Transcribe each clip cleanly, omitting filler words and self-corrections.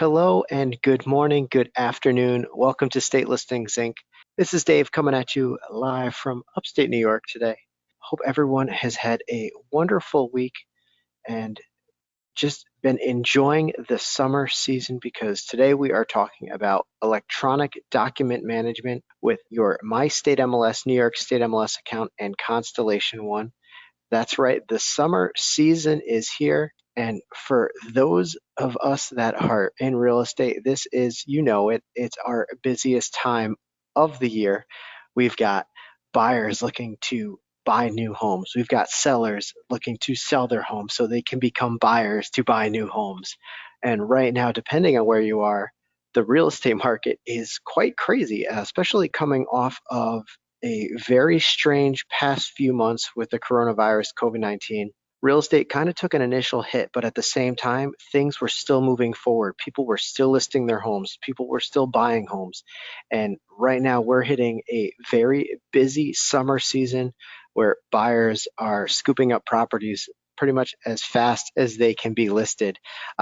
Hello and good morning, good afternoon. Welcome to State Listings Inc. This is Dave coming at you live from upstate New York today. Hope everyone has had a wonderful week and just been enjoying the summer season because today we are talking about electronic document management with your MyStateMLS, New York State MLS account, and Constellation One. That's right, the summer season is here. And for those of us that are in real estate, this is, it's our busiest time of the year. We've got buyers looking to buy new homes. We've got sellers looking to sell their homes so they can become buyers to buy new homes. And right now, depending on where you are, the real estate market is quite crazy, especially coming off of a very strange past few months with the coronavirus, COVID-19. Real estate kind of took an initial hit, but at the same time, things were still moving forward. People were still listing their homes. People were still buying homes. And right now, we're hitting a very busy summer season where buyers are scooping up properties pretty much as fast as they can be listed.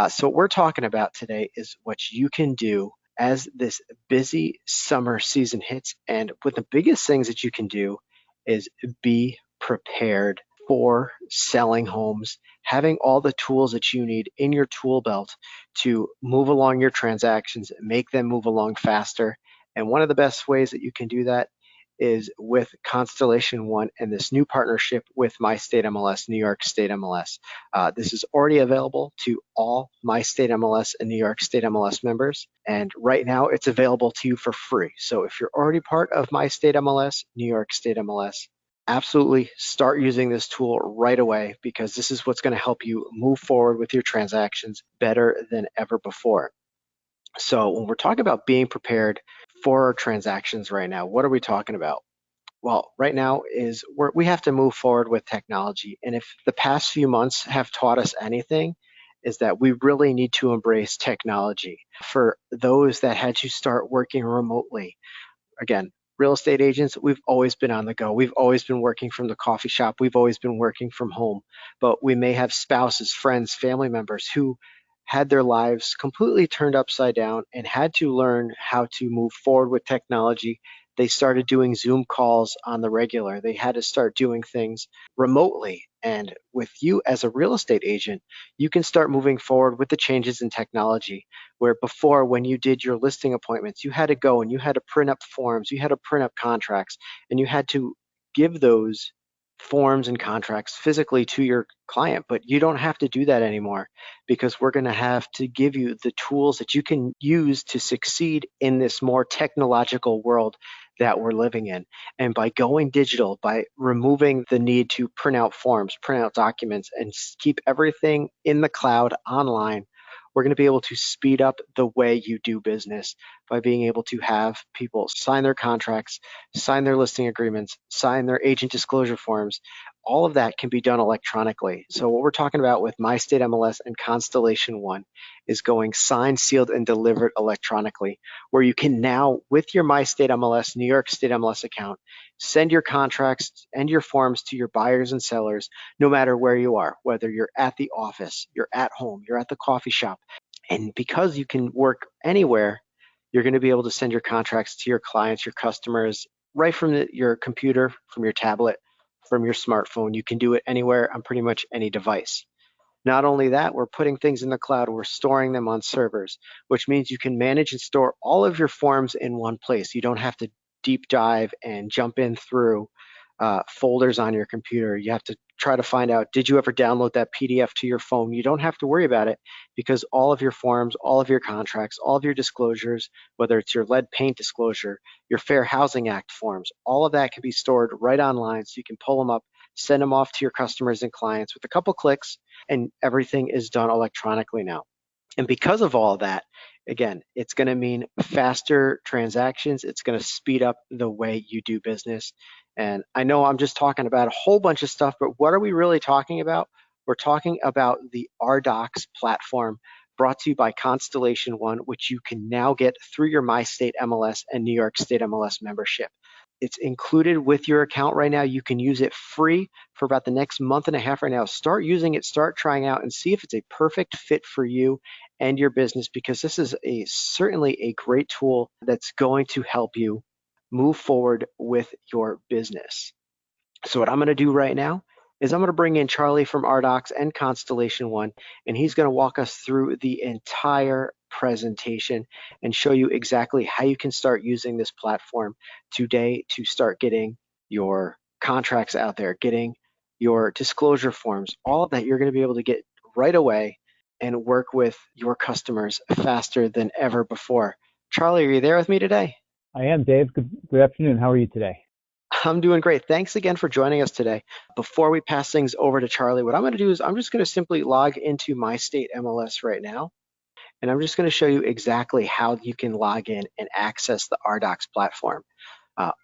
So what we're talking about today is what you can do as this busy summer season hits. And one of the biggest things that you can do is be prepared for selling homes, having all the tools that you need in your tool belt to move along your transactions, make them move along faster. And one of the best ways that you can do that is with Constellation One and this new partnership with MyStateMLS, New York State MLS. This is already available to all MyStateMLS and New York State MLS members. And right now it's available to you for free. So if you're already part of MyStateMLS, New York State MLS, absolutely start using this tool right away because this is what's going to help you move forward with your transactions better than ever before. So when we're talking about being prepared for our transactions right now, what are we talking about? Well, right now is we have to move forward with technology. And if the past few months have taught us anything, is that we really need to embrace technology. For those that had to start working remotely, again, real estate agents, we've always been on the go. We've always been working from the coffee shop. We've always been working from home. But we may have spouses, friends, family members who had their lives completely turned upside down and had to learn how to move forward with technology. They started doing Zoom calls on the regular. They had to start doing things remotely. And with you as a real estate agent, you can start moving forward with the changes in technology. Where before, when you did your listing appointments, you had to go and you had to print up forms, you had to print up contracts, and you had to give those forms and contracts physically to your client. But you don't have to do that anymore because we're going to have to give you the tools that you can use to succeed in this more technological world that we're living in. And by going digital, by removing the need to print out forms, print out documents, and keep everything in the cloud online, we're going to be able to speed up the way you do business by being able to have people sign their contracts, sign their listing agreements, sign their agent disclosure forms. All of that can be done electronically. So what we're talking about with MyStateMLS and Constellation One is going signed, sealed, and delivered electronically, where you can now, with your MyStateMLS, New York State MLS account, send your contracts and your forms to your buyers and sellers, no matter where you are, whether you're at the office, you're at home, you're at the coffee shop. And because you can work anywhere, you're going to be able to send your contracts to your clients, your customers, right from your computer, from your tablet, from your smartphone. You can do it anywhere on pretty much any device. Not only that, we're putting things in the cloud, we're storing them on servers, which means you can manage and store all of your forms in one place. You don't have to deep dive and jump in through folders on your computer. You have to try to find out, did you ever download that PDF to your phone? You don't have to worry about it because all of your forms, all of your contracts, all of your disclosures, whether it's your lead paint disclosure, your Fair Housing Act forms, all of that can be stored right online so you can pull them up, send them off to your customers and clients with a couple clicks, and everything is done electronically now. And because of all of that, again, it's going to mean faster transactions. It's going to speed up the way you do business. And I know I'm just talking about a whole bunch of stuff, but what are we really talking about? We're talking about the rDocs platform brought to you by Constellation One, which you can now get through your MyStateMLS and New York State MLS membership. It's included with your account right now. You can use it free for about the next month and a half right now. Start using it, start trying out, and see if it's a perfect fit for you and your business, because this is certainly a great tool that's going to help you move forward with your business. So what I'm going to do right now is I'm going to bring in Charlie from rDocs and Constellation One, and he's going to walk us through the entire presentation and show you exactly how you can start using this platform today to start getting your contracts out there, getting your disclosure forms, all of that you're going to be able to get right away and work with your customers faster than ever before. Charlie, are you there with me today? I am, Dave. Good afternoon. How are you today? I'm doing great. Thanks again for joining us today. Before we pass things over to Charlie, what I'm going to do is I'm just going to simply log into MyStateMLS right now, and I'm just going to show you exactly how you can log in and access the rDocs platform.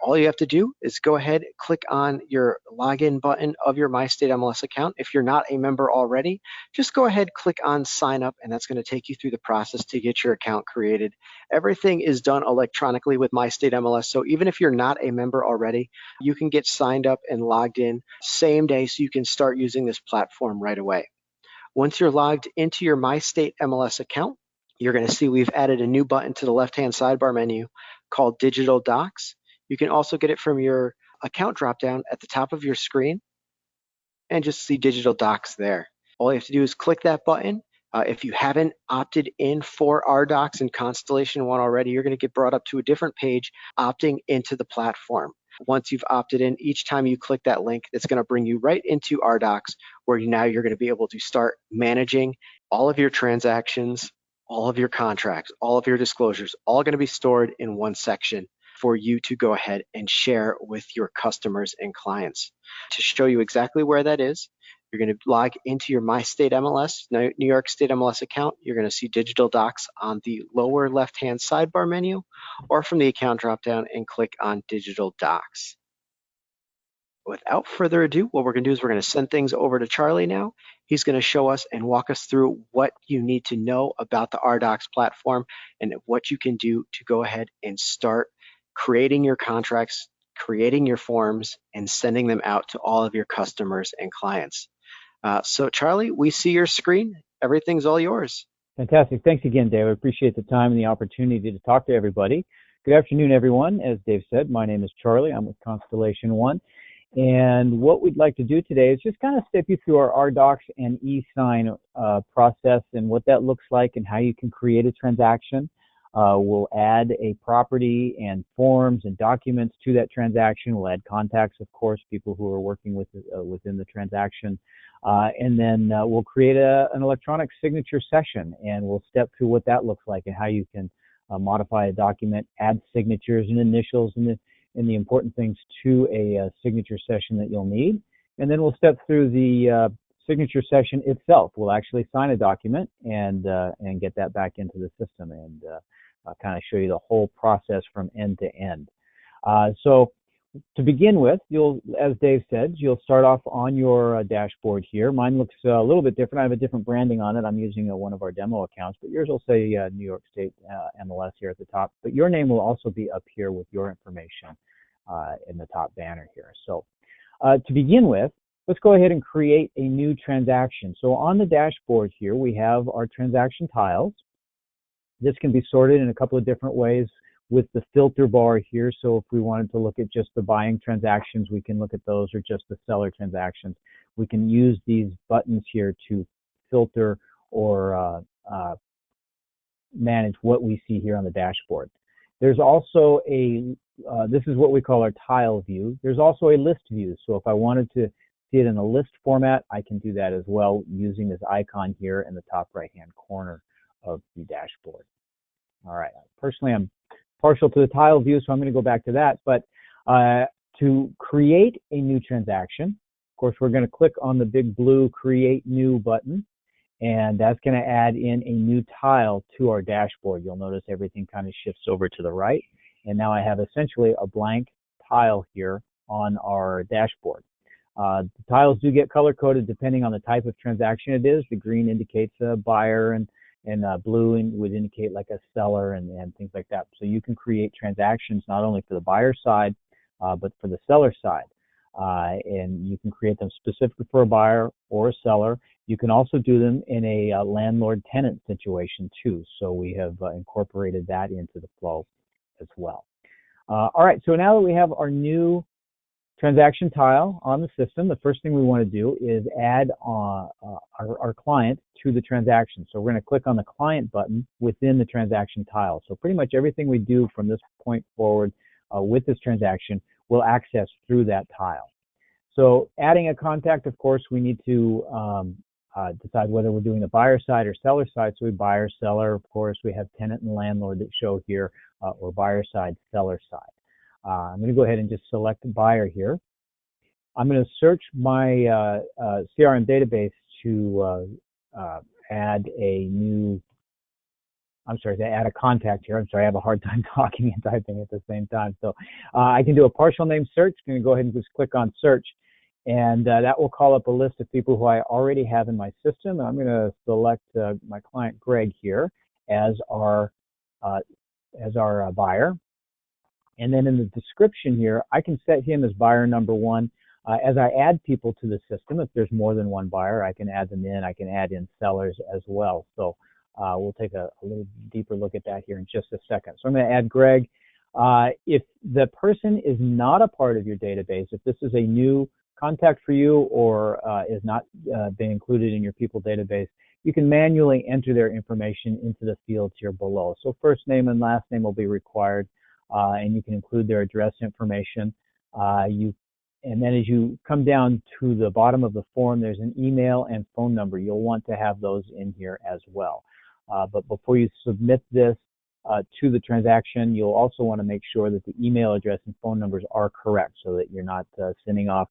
All you have to do is go ahead, click on your login button of your MyStateMLS account. If you're not a member already, just go ahead, click on sign up, and that's going to take you through the process to get your account created. Everything is done electronically with MyStateMLS, so even if you're not a member already, you can get signed up and logged in same day so you can start using this platform right away. Once you're logged into your MyStateMLS account, you're going to see we've added a new button to the left-hand sidebar menu called Digital Docs. You can also get it from your account dropdown at the top of your screen and just see Digital Docs there. All you have to do is click that button. If you haven't opted in for rDocs and Constellation One already, you're going to get brought up to a different page opting into the platform. Once you've opted in, each time you click that link, it's going to bring you right into rDocs, where now you're going to be able to start managing all of your transactions, all of your contracts, all of your disclosures, all going to be stored in one section for you to go ahead and share with your customers and clients. To show you exactly where that is, you're going to log into your MyStateMLS, New York State MLS account. You're going to see Digital Docs on the lower left-hand sidebar menu, or from the account dropdown and click on Digital Docs. Without further ado, what we're going to do is we're going to send things over to Charlie now. He's going to show us and walk us through what you need to know about the rDocs platform and what you can do to go ahead and start creating your contracts, creating your forms, and sending them out to all of your customers and clients. So Charlie, we see your screen. Everything's all yours. Fantastic. Thanks again, Dave. I appreciate the time and the opportunity to talk to everybody. Good afternoon, everyone. As Dave said, my name is Charlie. I'm with Constellation One. And what we'd like to do today is just kind of step you through our rDocs and e-sign process and what that looks like and how you can create a transaction. We'll add a property and forms and documents to that transaction. We'll add contacts, of course, people who are working with within the transaction. And then we'll create an electronic signature session, and we'll step through what that looks like and how you can modify a document, add signatures and initials and the important things to a signature session that you'll need. And then we'll step through the signature session itself. We'll actually sign a document and get that back into the system and kind of show you the whole process from end to end. So to begin with, as Dave said, you'll start off on your dashboard here. Mine looks a little bit different. I have a different branding on it. I'm using one of our demo accounts, but yours will say New York State MLS here at the top. But your name will also be up here with your information in the top banner here. So to begin with, let's go ahead and create a new transaction. So on the dashboard here, we have our transaction tiles. This can be sorted in a couple of different ways with the filter bar here. So if we wanted to look at just the buying transactions, we can look at those, or just the seller transactions. We can use these buttons here to filter or manage what we see here on the dashboard. There's also this is what we call our tile view. There's also a list view. So if I wanted to see it in a list format, I can do that as well using this icon here in the top right-hand corner of the dashboard. All right. Personally, I'm partial to the tile view, so I'm going to go back to that. But to create a new transaction, of course, we're going to click on the big blue Create New button, and that's going to add in a new tile to our dashboard. You'll notice everything kind of shifts over to the right, and now I have essentially a blank tile here on our dashboard. The tiles do get color-coded depending on the type of transaction it is. The green indicates a buyer, and blue would indicate like a seller and things like that. So you can create transactions not only for the buyer side, but for the seller side. and you can create them specifically for a buyer or a seller. You can also do them in a landlord-tenant situation too. So we have incorporated that into the flow as well. All right, so now that we have our new transaction tile on the system, the first thing we want to do is add our client to the transaction. So we're going to click on the client button within the transaction tile. So pretty much everything we do from this point forward with this transaction will access through that tile. So adding a contact, of course, we need to decide whether we're doing the buyer side or seller side. So we buyer, seller, of course, we have tenant and landlord that show here, or buyer side, seller side. I'm going to go ahead and just select buyer here. I'm going to search my CRM database to add a new, to add a contact here. I'm sorry, I have a hard time talking and typing at the same time. So I can do a partial name search. I'm going to go ahead and just click on search, and that will call up a list of people who I already have in my system. I'm going to select my client Greg here as our buyer. And then in the description here, I can set him as buyer number 1. As I add people to the system, if there's more than one buyer, I can add them in. I can add in sellers as well. So we'll take a little deeper look at that here in just a second. So I'm going to add Greg. If the person is not a part of your database, if this is a new contact for you or is not been included in your people database, you can manually enter their information into the fields here below. So first name and last name will be required. And you can include their address information. And then as you come down to the bottom of the form, there's an email and phone number. You'll want to have those in here as well. But before you submit this to the transaction, you'll also want to make sure that the email address and phone numbers are correct so that you're not sending off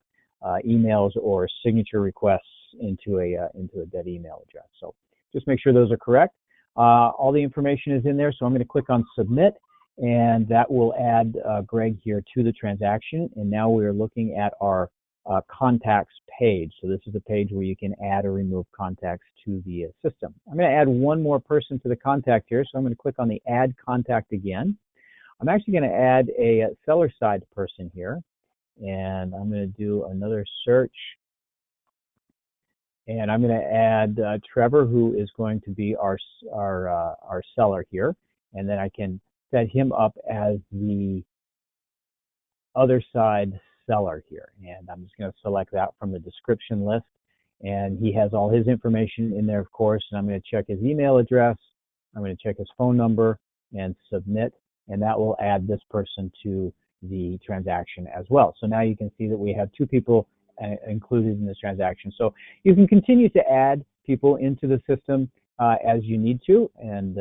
emails or signature requests into a dead email address. So just make sure those are correct. All the information is in there, so I'm going to click on submit. And that will add Greg here to the transaction. And now we're looking at our contacts page. So this is a page where you can add or remove contacts to the system. I'm going to add one more person to the contact here. So I'm going to click on the add contact again. I'm actually going to add a seller side person here. And I'm going to do another search. And I'm going to add Trevor, who is going to be our seller here. And then I can set him up as the other side seller here. And I'm just going to select that from the description list. And he has all his information in there, of course. And I'm going to check his email address. I'm going to check his phone number and submit. And that will add this person to the transaction as well. So now you can see that we have 2 people included in this transaction. So you can continue to add people into the system as you need to, and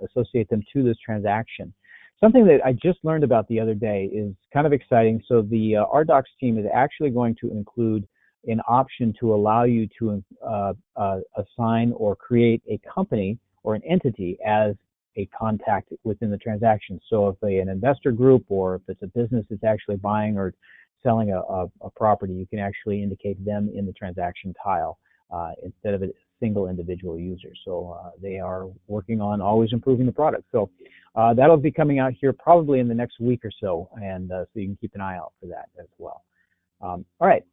associate them to this transaction. Something that I just learned about the other day is kind of exciting. So the rDocs team is actually going to include an option to allow you to assign or create a company or an entity as a contact within the transaction. So if an investor group or if it's a business that's actually buying or selling a property, you can actually indicate them in the transaction tile instead of a single individual user. So they are working on always improving the product. So that'll be coming out here probably in the next week or so, and so you can keep an eye out for that as well. All right,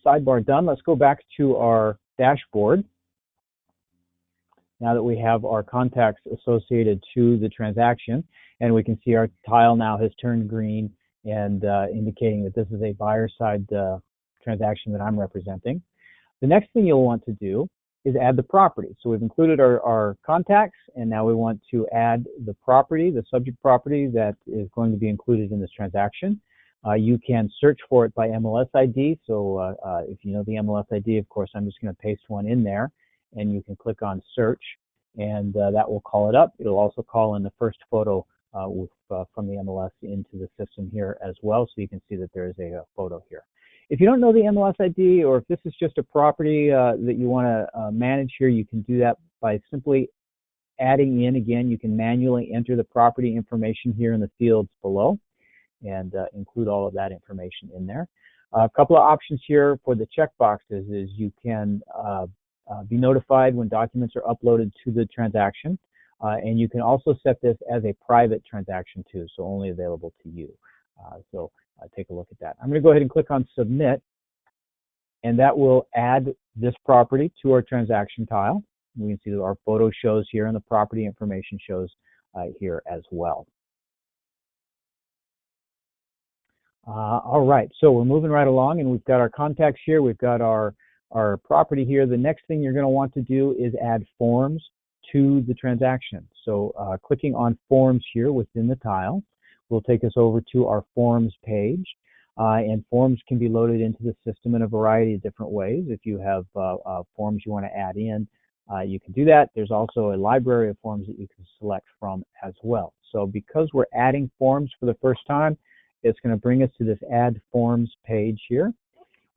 sidebar done. Let's go back to our dashboard. Now that we have our contacts associated to the transaction, and we can see our tile now has turned green and indicating that this is a buyer side transaction that I'm representing. The next thing you'll want to do is add the property. So we've included our contacts, and now we want to add the property, the subject property that is going to be included in this transaction. You can search for it by MLS ID. So if you know the MLS ID, of course, I'm just going to paste one in there, and you can click on search, and that will call it up. It'll also call in the first photo from the MLS into the system here as well, so you can see that there is a photo here. If you don't know the MLS ID, or if this is just a property that you want to manage here, you can do that by simply adding in. Again, you can manually enter the property information here in the fields below and include all of that information in there. A couple of options here for the checkboxes is you can be notified when documents are uploaded to the transaction, and you can also set this as a private transaction too, so only available to you. So take a look at that. I'm going to go ahead and click on Submit, and that will add this property to our transaction tile. We can see that our photo shows here and the property information shows here as well. All right, so we're moving right along, and we've got our contacts here. We've got our property here. The next thing you're going to want to do is add forms to the transaction. So clicking on Forms here within the tile will take us over to our Forms page. And forms can be loaded into the system in a variety of different ways. If you have forms you want to add in, you can do that. There's also a library of forms that you can select from as well. So because we're adding forms for the first time, it's going to bring us to this Add Forms page here.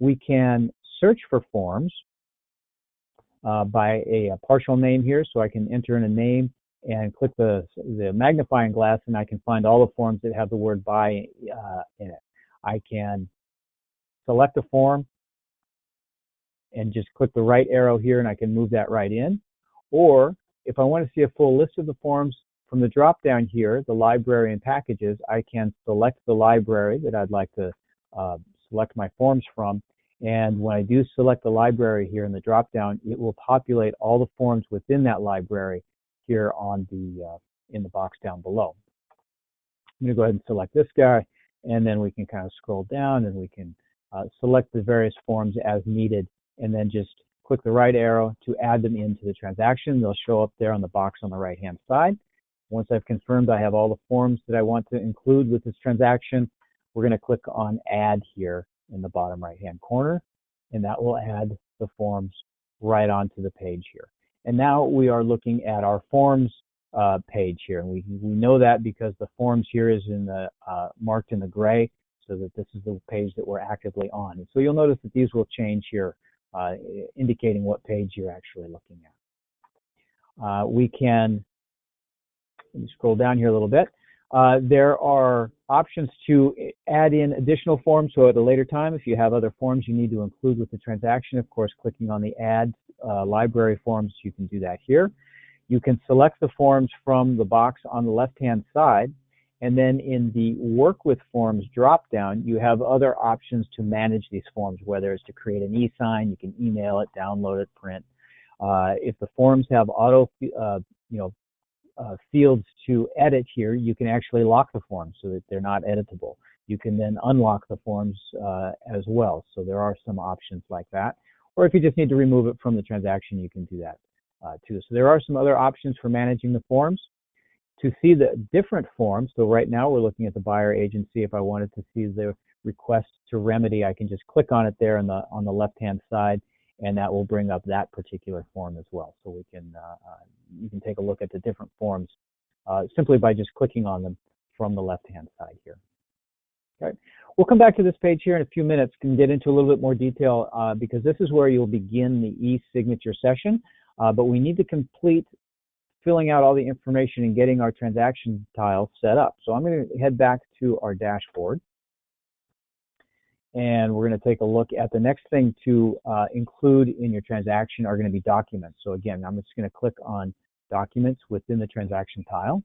We can search for forms by a partial name here, so I can enter in a name and click the magnifying glass, and I can find all the forms that have the word by in it. I can select a form and just click the right arrow here, and I can move that right in. Or if I want to see a full list of the forms, from the drop down here, the library and packages, I can select the library that I'd like to select my forms from. And when I do select the library here in the drop down, it will populate all the forms within that library here on the in the box down below. I'm going to go ahead and select this guy, and then we can kind of scroll down and we can select the various forms as needed, and then just click the right arrow to add them into the transaction. They'll show up there on the box on the right hand side. Once I've confirmed I have all the forms that I want to include with this transaction, we're going to click on Add here in the bottom right hand corner, and that will add the forms right onto the page here. And now we are looking at our forms page here, and we know that because the forms here is in the marked in the gray, so that this is the page that we're actively on. And so you'll notice that these will change here, indicating what page you're actually looking at. We can scroll down here a little bit. There are options to add in additional forms, so at a later time, if you have other forms you need to include with the transaction, of course, clicking on the Add Library Forms, you can do that here. You can select the forms from the box on the left-hand side, and then in the Work with Forms drop-down, you have other options to manage these forms, whether it's to create an e-sign, you can email it, download it, print. If the forms have auto, fields to edit here, you can actually lock the forms so that they're not editable. You can then unlock the forms as well. So there are some options like that. Or if you just need to remove it from the transaction, you can do that too. So there are some other options for managing the forms. To see the different forms, so right now we're looking at the buyer agency. If I wanted to see the request to remedy, I can just click on it there on the left-hand side, and that will bring up that particular form as well. So we can you can take a look at the different forms simply by just clicking on them from the left-hand side here. Okay. We'll come back to this page here in a few minutes and get into a little bit more detail because this is where you'll begin the e-signature session, but we need to complete filling out all the information and getting our transaction tile set up. So I'm going to head back to our dashboard, and we're going to take a look at the next thing to include in your transaction are going to be documents. So again, I'm just going to click on Documents within the transaction tile,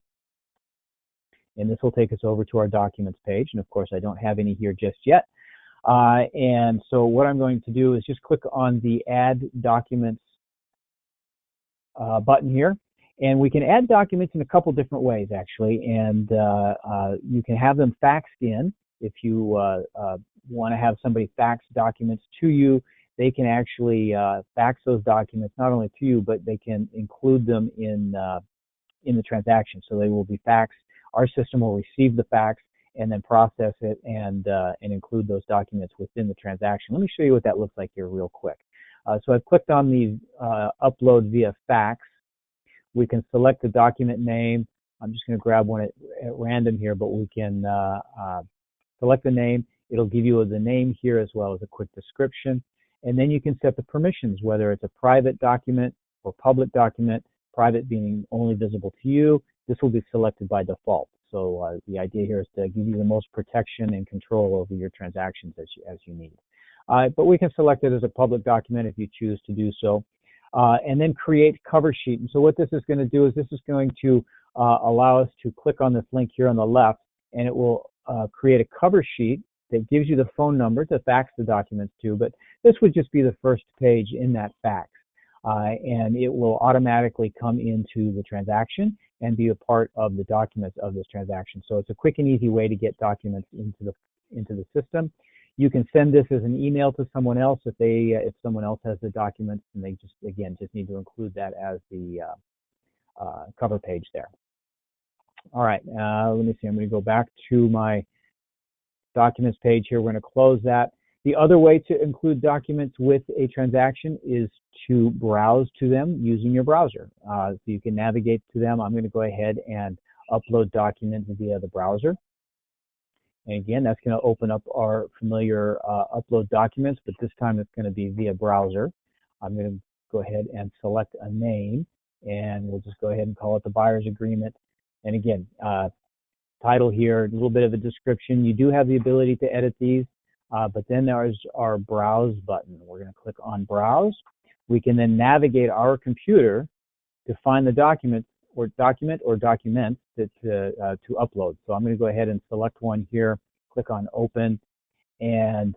and this will take us over to our Documents page. And of course, I don't have any here just yet. And so what I'm going to do is just click on the Add Documents button here. And we can add documents in a couple different ways, actually. And you can have them faxed in. If you want to have somebody fax documents to you, they can actually fax those documents not only to you, but they can include them in the transaction. So they will be faxed. Our system will receive the fax and then process it and include those documents within the transaction. Let me show you what that looks like here real quick. So I've clicked on the Upload via fax. We can select the document name. I'm just going to grab one at random here, but we can select the name. It'll give you the name here as well as a quick description. And then you can set the permissions, whether it's a private document or public document, private being only visible to you. This will be selected by default. So the idea here is to give you the most protection and control over your transactions as you need. But we can select it as a public document if you choose to do so. And then create cover sheet. And so what this is going to do is this is going to allow us to click on this link here on the left, and it will create a cover sheet that gives you the phone number to fax the documents to, but this would just be the first page in that fax. And it will automatically come into the transaction and be a part of the documents of this transaction. So it's a quick and easy way to get documents into the system. You can send this as an email to someone else if someone else has the documents, and they just need to include that as the cover page there. All right, let me see. I'm going to go back to my documents page here. We're going to close that. The other way to include documents with a transaction is to browse to them using your browser. So you can navigate to them. I'm going to go ahead and upload documents via the browser. And again, that's going to open up our familiar upload documents, but this time it's going to be via browser. I'm going to go ahead and select a name, and we'll just go ahead and call it the buyer's agreement. And again, title here, a little bit of a description. You do have the ability to edit these, but then there's our browse button. We're going to click on browse. We can then navigate our computer to find the document or documents to upload. So I'm going to go ahead and select one here, click on open, and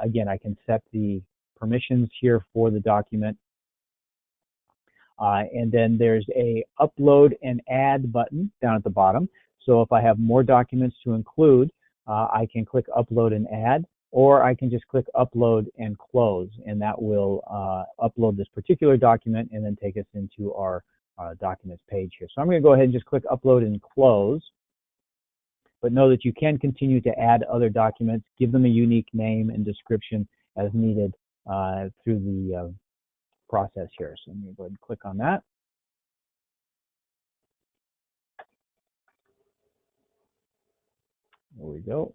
again, I can set the permissions here for the document. And then there's a upload and add button down at the bottom. So if I have more documents to include, I can click upload and add, or I can just click upload and close, and that will upload this particular document and then take us into our documents page here. So I'm going to go ahead and just click upload and close, but know that you can continue to add other documents, give them a unique name and description as needed through the process here. So I'm going to go ahead and click on that. There we go.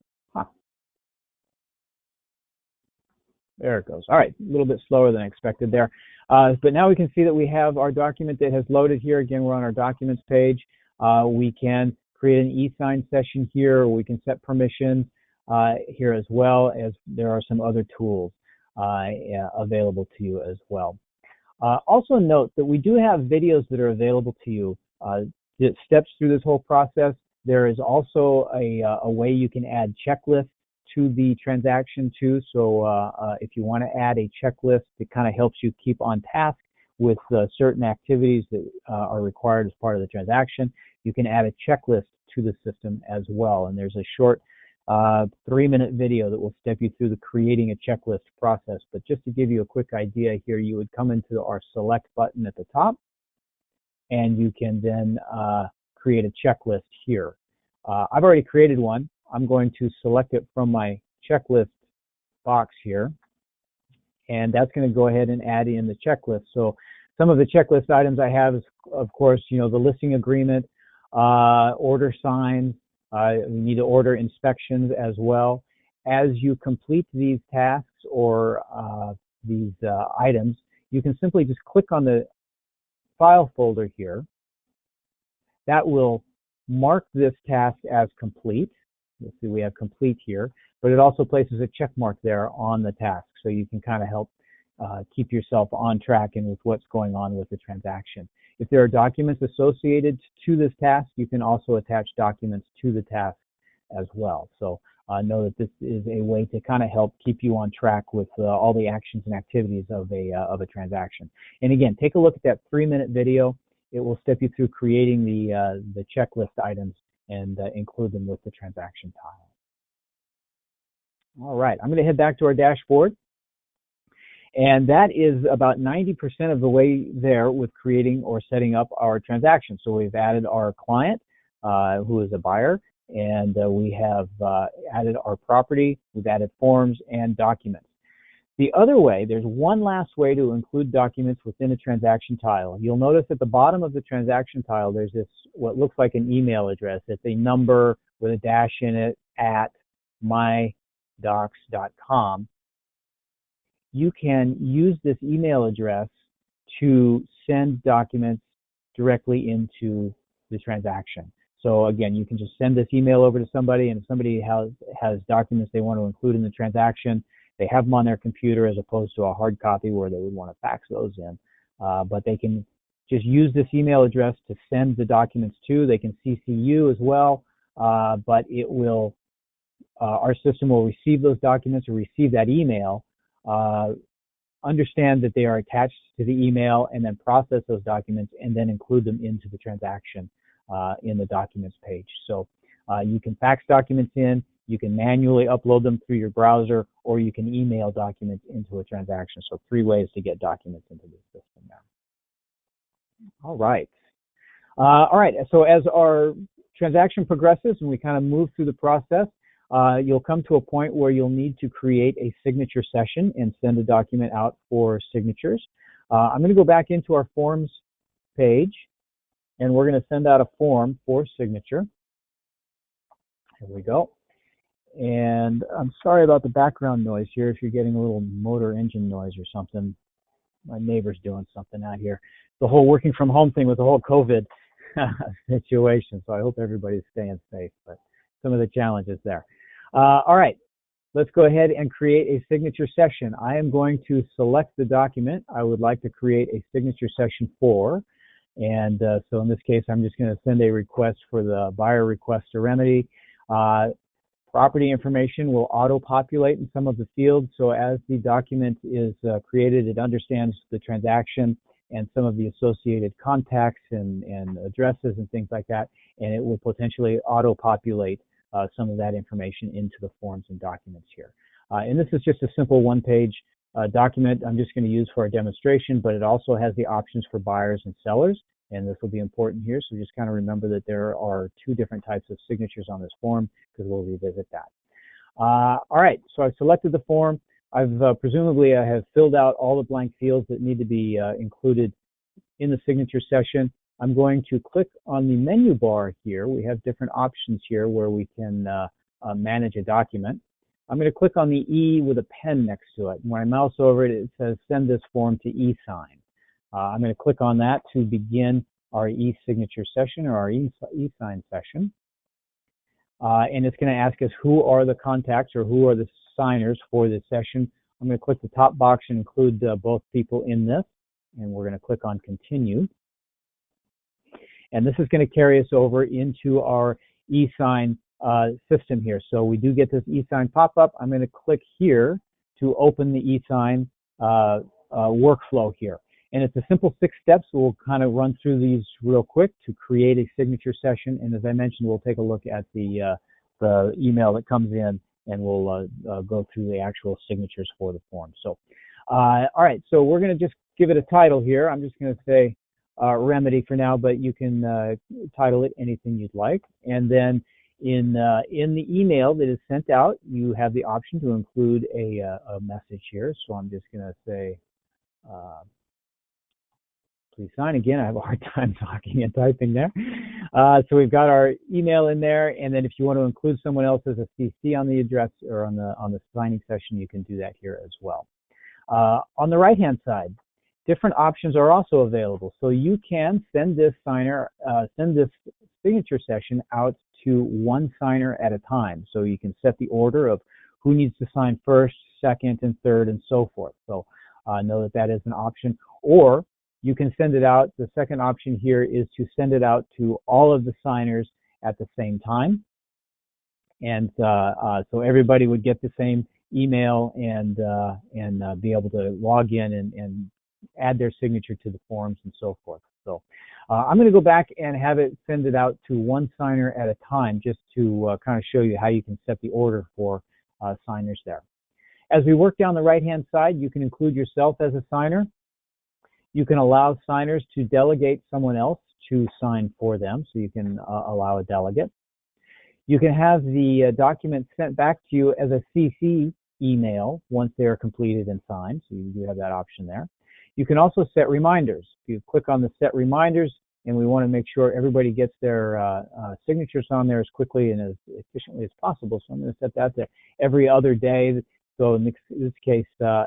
There it goes. All right, a little bit slower than expected there. But now we can see that we have our document that has loaded here. Again, we're on our documents page. We can create an e-sign session here, or we can set permissions here as well, as there are some other tools available to you as well. Also note that we do have videos that are available to you that steps through this whole process. There is also a way you can add checklists to the transaction too. So if you want to add a checklist that kind of helps you keep on task with certain activities that are required as part of the transaction, you can add a checklist to the system as well. And there's a short 3-minute video that will step you through the creating a checklist process. But just to give you a quick idea here, you would come into our select button at the top, and you can then create a checklist here. I've already created one. I'm going to select it from my checklist box here, and that's going to go ahead and add in the checklist. So some of the checklist items I have is, of course, the listing agreement, order signs. We need to order inspections as well. As you complete these tasks or these items, you can simply just click on the file folder here. That will mark this task as complete. You'll see we have complete here, but it also places a check mark there on the task, so you can kind of help keep yourself on track and with what's going on with the transaction. If there are documents associated to this task, you can also attach documents to the task as well. So know that this is a way to kind of help keep you on track with all the actions and activities of a transaction. And again, take a look at that 3-minute video. It will step you through creating the checklist items and include them with the transaction tile. All right, I'm going to head back to our dashboard. And that is about 90% of the way there with creating or setting up our transaction. So we've added our client, who is a buyer, and we have added our property, we've added forms and documents. The other way, there's one last way to include documents within a transaction tile. You'll notice at the bottom of the transaction tile, there's this, what looks like an email address. It's a number with a dash in it at mydocs.com. You can use this email address to send documents directly into the transaction. So again, you can just send this email over to somebody, and if somebody has documents they want to include in the transaction, they have them on their computer as opposed to a hard copy where they would want to fax those in. But they can just use this email address to send the documents to. They can CC you as well, but it will our system will receive those documents or receive that email, understand that they are attached to the email, and then process those documents and then include them into the transaction in the documents page. So you can fax documents in, you can manually upload them through your browser, or you can email documents into a transaction. So 3 ways to get documents into the system now. All right. So as our transaction progresses and we kind of move through the process, you'll come to a point where you'll need to create a signature session and send a document out for signatures. I'm going to go back into our forms page, and we're going to send out a form for signature. Here we go. And I'm sorry about the background noise here. If you're getting a little motor engine noise or something, my neighbor's doing something out here. The whole working from home thing with the whole COVID situation. So I hope everybody's staying safe, but some of the challenges there. All right, let's go ahead and create a signature session. I am going to select the document I would like to create a signature session for. And so in this case, I'm just going to send a request for the buyer request a remedy. Property information will auto-populate in some of the fields. So as the document is created, it understands the transaction and some of the associated contacts and addresses and things like that. And it will potentially auto-populate some of that information into the forms and documents here. And this is just a simple one-page document I'm just going to use for a demonstration, but it also has the options for buyers and sellers. And this will be important here, so just kind of remember that there are 2 different types of signatures on this form, because we'll revisit that. All right, so I've selected the form. I've presumably I have filled out all the blank fields that need to be included in the signature session. I'm going to click on the menu bar here. We have different options here where we can manage a document. I'm going to click on the E with a pen next to it. And when I mouse over it, it says send this form to e-sign. I'm going to click on that to begin our e-signature session or our e-sign session. And it's going to ask us who are the contacts or who are the signers for this session. I'm going to click the top box and include both people in this. And we're going to click on continue. And this is going to carry us over into our e-sign system here. So we do get this e-sign pop-up. I'm going to click here to open the e-sign workflow here. And it's a simple 6 steps. We'll kind of run through these real quick to create a signature session. And as I mentioned, we'll take a look at the email that comes in, and we'll go through the actual signatures for the form. So, all right, so we're going to just give it a title here. I'm just going to say remedy for now, but you can title it anything you'd like. And then in the email that is sent out, you have the option to include a message here. So I'm just going to say, please sign. Again, I have a hard time talking and typing there. So we've got our email in there, and then if you want to include someone else as a CC on the address or on the signing session, you can do that here as well. On the right-hand side, different options are also available. So you can send this signature session out to one signer at a time. So you can set the order of who needs to sign first, second, and third, and so forth. So know that that is an option. Or you can send it out. The second option here is to send it out to all of the signers at the same time. And so everybody would get the same email and be able to log in and add their signature to the forms and so forth. So I'm going to go back and have it send it out to one signer at a time, just to kind of show you how you can set the order for signers there. As we work down the right-hand side, you can include yourself as a signer. You can allow signers to delegate someone else to sign for them, so you can allow a delegate. You can have the documents sent back to you as a CC email once they are completed and signed, so you do have that option there. You can also set reminders. If you click on the set reminders, and we want to make sure everybody gets their signatures on there as quickly and as efficiently as possible, so I'm going to set that to every other day. So in this case,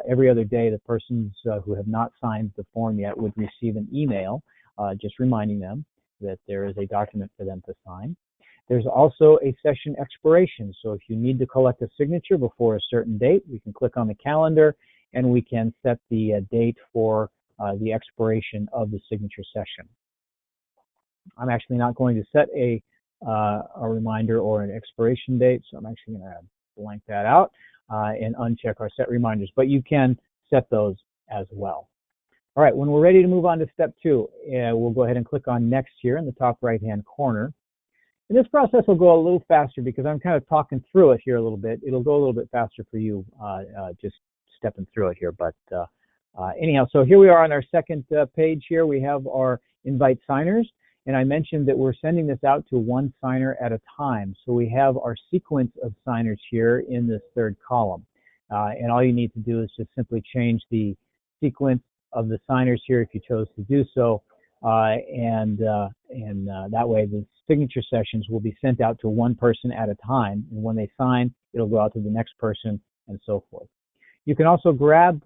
every other day, the persons who have not signed the form yet would receive an email just reminding them that there is a document for them to sign. There's also a session expiration. So if you need to collect a signature before a certain date, we can click on the calendar and we can set the date for the expiration of the signature session. I'm actually not going to set a reminder or an expiration date, so I'm actually going to blank that out and uncheck our set reminders. But you can set those as well. All right, when we're ready to move on to step 2, we'll go ahead and click on Next here in the top right-hand corner. And this process will go a little faster because I'm kind of talking through it here a little bit. It'll go a little bit faster for you just stepping through it here. But anyhow, so here we are on our second page here. We have our invite signers. And I mentioned that we're sending this out to one signer at a time. So we have our sequence of signers here in this third column. And all you need to do is just simply change the sequence of the signers here if you chose to do so. And that way the signature sessions will be sent out to one person at a time. And when they sign, it'll go out to the next person and so forth. You can also grab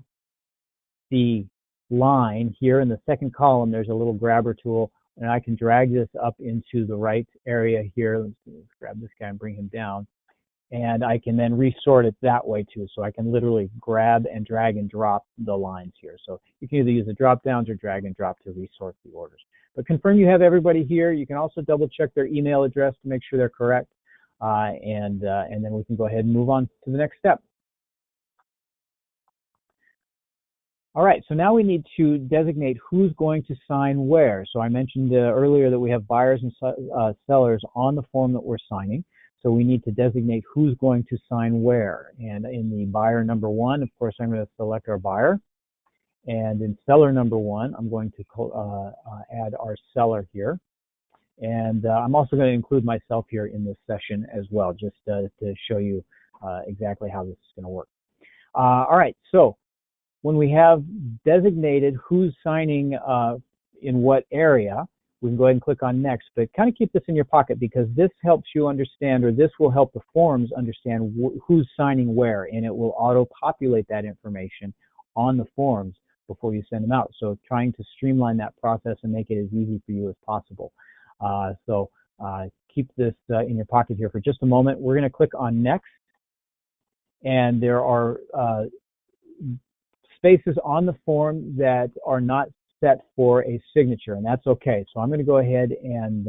the line here in the second column. There's a little grabber tool, and I can drag this up into the right area here. Let's grab this guy and bring him down. And I can then resort it that way too. So I can literally grab and drag and drop the lines here. So you can either use the drop downs or drag and drop to resort the orders. But confirm you have everybody here. You can also double check their email address to make sure they're correct. And then we can go ahead and move on to the next step. All right, so now we need to designate who's going to sign where. So I mentioned earlier that we have buyers and sellers on the form that we're signing. So we need to designate who's going to sign where. And in the buyer number 1, of course, I'm going to select our buyer. And in seller number 1, I'm going to add our seller here. And I'm also going to include myself here in this session as well, just to show you exactly how this is going to work. All right, so when we have designated who's signing in what area, we can go ahead and click on Next, but kind of keep this in your pocket because this helps you understand, or this will help the forms understand who's signing where, and it will auto-populate that information on the forms before you send them out. So trying to streamline that process and make it as easy for you as possible. So keep this in your pocket here for just a moment. We're going to click on Next, and there are spaces on the form that are not set for a signature, and that's okay. So I'm going to go ahead and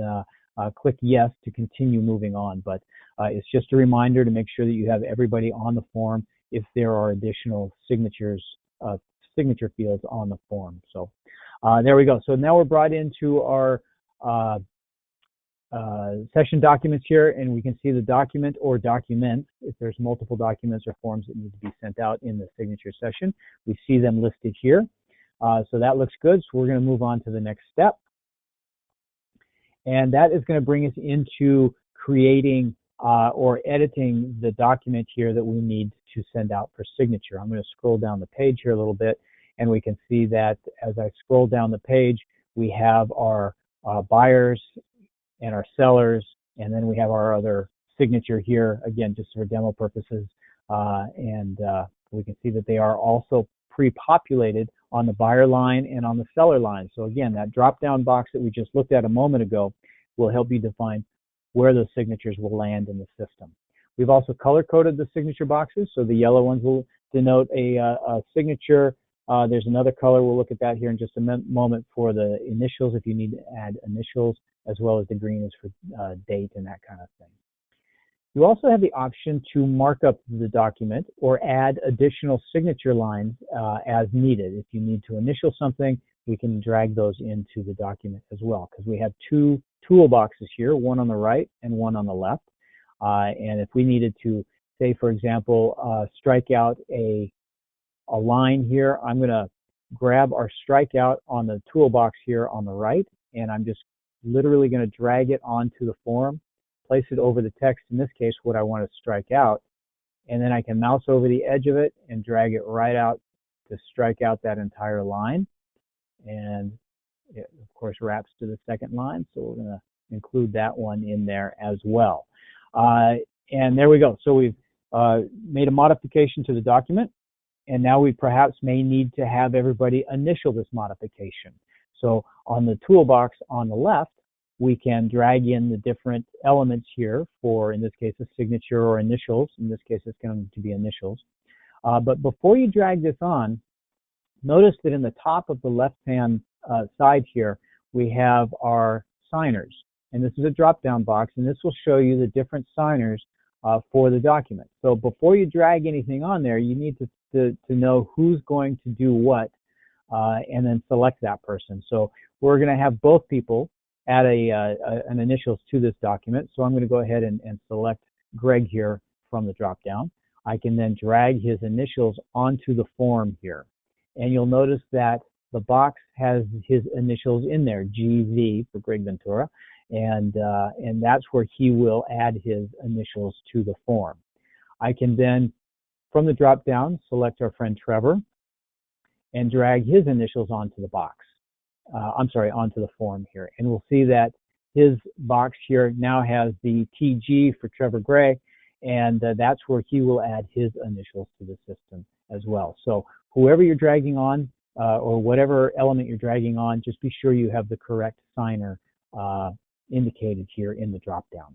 click Yes to continue moving on, but it's just a reminder to make sure that you have everybody on the form if there are additional signature fields on the form. So there we go. So now we're brought into our session documents here, and we can see the document or documents. If there's multiple documents or forms that need to be sent out in the signature session, we see them listed here. So that looks good. So we're going to move on to the next step. And that is going to bring us into creating or editing the document here that we need to send out for signature. I'm going to scroll down the page here a little bit, and we can see that as I scroll down the page, we have our buyers and our sellers, and then we have our other signature here, again, just for demo purposes. And we can see that they are also pre-populated on the buyer line and on the seller line. So again, that drop-down box that we just looked at a moment ago will help you define where those signatures will land in the system. We've also color-coded the signature boxes, so the yellow ones will denote a signature. There's another color, we'll look at that here in just a moment, for the initials, if you need to add initials, as well as the green is for date and that kind of thing. You also have the option to mark up the document or add additional signature lines as needed. If you need to initial something, we can drag those into the document as well, because we have two toolboxes here, one on the right and one on the left. And if we needed to, say, for example, strike out a line here, I'm going to grab our strikeout on the toolbox here on the right, and I'm just literally going to drag it onto the form, place it over the text, in this case, what I want to strike out, and then I can mouse over the edge of it and drag it right out to strike out that entire line. And it, of course, wraps to the second line, so we're going to include that one in there as well. And there we go. So we've made a modification to the document, and now we perhaps may need to have everybody initial this modification. So on the toolbox on the left, we can drag in the different elements here for, in this case, a signature or initials. In this case, it's going to be initials. But before you drag this on, notice that in the top of the left-hand side here, we have our signers. And this is a drop-down box, and this will show you the different signers for the document. So before you drag anything on there, you need to know who's going to do what, and then select that person. So we're going to have both people add an initials to this document. So I'm going to go ahead and select Greg here from the drop-down. I can then drag his initials onto the form here. And you'll notice that the box has his initials in there, GV for Greg Ventura, and that's where he will add his initials to the form. I can then, from the drop-down, select our friend Trevor and drag his initials onto the box. Onto the form here. And we'll see that his box here now has the TG for Trevor Gray, and that's where he will add his initials to the system as well. So whoever you're dragging on, or whatever element you're dragging on, just be sure you have the correct signer indicated here in the drop-down.